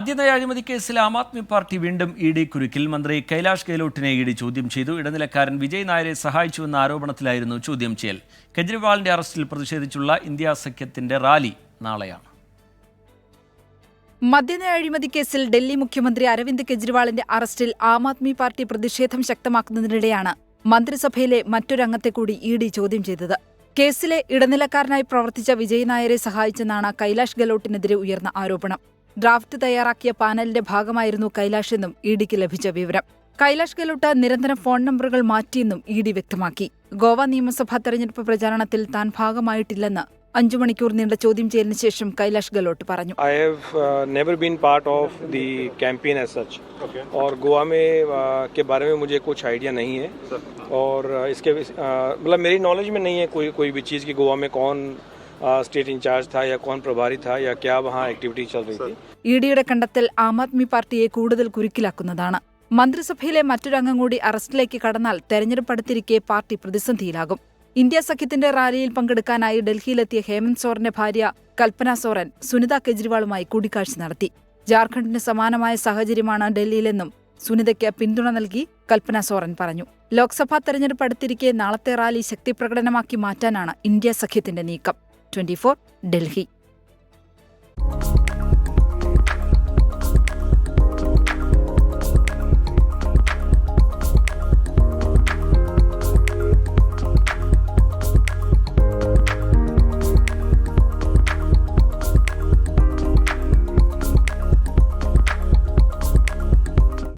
മദ്യനയ അഴിമതി കേസിൽ ആം ആദ്മി പാർട്ടി വീണ്ടും ഇഡി കുരുക്കിൽ. മന്ത്രി കൈലാഷ് ഗെഹ്ലോട്ടിനെ ഇഡി ചോദ്യം ചെയ്തു. ഇടനിലക്കാരൻ വിജയ് നായരെ സഹായിച്ചുവെന്ന ആരോപണത്തിലായിരുന്നു ചോദ്യം ചെയ്യൽ. കെജ്രിവാളിന്റെ അറസ്റ്റിൽ പ്രതിഷേധിച്ചുള്ള ഇന്ത്യ സഖ്യത്തിന്റെ റാലി നാളെയാണ്. മദ്യനയ അഴിമതി കേസിൽ ഡൽഹി മുഖ്യമന്ത്രി അരവിന്ദ് കെജ്രിവാളിന്റെ അറസ്റ്റിൽ ആം ആദ്മി പാർട്ടി പ്രതിഷേധം ശക്തമാക്കുന്നതിനിടെയാണ് മന്ത്രിസഭയിലെ മറ്റൊരംഗത്തെ കൂടി ഇഡി ചോദ്യം ചെയ്തത്. കേസിലെ ഇടനിലക്കാരനായി പ്രവർത്തിച്ച വിജയ് നായരെ സഹായിച്ചെന്നാണ് കൈലാഷ് ഗെഹ്ലോട്ടിനെതിരെ ഉയർന്ന ആരോപണം. ഡ്രാഫ്റ്റ് തയ്യാറാക്കിയ പാനലിന്റെ ഭാഗമായിരുന്നു കൈലാഷ് എന്നും ഇഡിക്ക് ലഭിച്ച വിവരം. കൈലാഷ് ഗെഹ്ലോട്ട് നിരന്തരം ഫോൺ നമ്പറുകൾ മാറ്റിയെന്നും ഇഡി വ്യക്തമാക്കി. ഗോവ നിയമസഭാ തെരഞ്ഞെടുപ്പ് പ്രചാരണത്തിൽ താൻ ഭാഗമായിട്ടില്ലെന്ന് 5 മണിക്കൂർ നീണ്ട ചോദ്യം ചെയ്യലിന് ശേഷം കൈലാഷ് ഗെഹ്ലോട്ട് പറഞ്ഞു. I have never been part of the campaign as such. और गोवा में के बारे में मुझे कुछ आइडिया नहीं है और इसके मतलब मेरी नॉलेज में नहीं है कोई भी चीज़ कि गोवा में कौन സ്റ്റേറ്റ് ഇൻചാർജ് था या कौन प्रभारी था या क्या वहाँ एक्टिविटी चल रही थी. ഇഡിയുടെ കണ്ടെത്തൽ ആം ആദ്മി പാർട്ടിയെ കൂടുതൽ കുരുക്കിലാക്കുന്നതാണ്. മന്ത്രിസഭയിലെ മറ്റൊരംഗം കൂടി അറസ്റ്റിലേക്ക് കടന്നാൽ തെരഞ്ഞെടുപ്പ് അടുത്തിരിക്കെ പാർട്ടി പ്രതിസന്ധിയിലാകും. ഇന്ത്യ സഖ്യത്തിന്റെ റാലിയിൽ പങ്കെടുക്കാനായി ഡൽഹിയിലെത്തിയ ഹേമന്ത് സോറന്റെ ഭാര്യ കൽപ്പന സോറൻ സുനിത കെജ്രിവാളുമായി കൂടിക്കാഴ്ച നടത്തി. ജാർഖണ്ഡിന് സമാനമായ സാഹചര്യമാണ് ഡൽഹിയിലെന്നും സുനിതയ്ക്ക് പിന്തുണ നൽകി കൽപ്പന സോറൻ പറഞ്ഞു. ലോക്സഭാ തെരഞ്ഞെടുപ്പ് അടുത്തിരിക്കെ നാളത്തെ റാലി ശക്തിപ്രകടനമാക്കി മാറ്റാനാണ് ഇന്ത്യ സഖ്യത്തിന്റെ നീക്കം. 24 ഡൽഹി.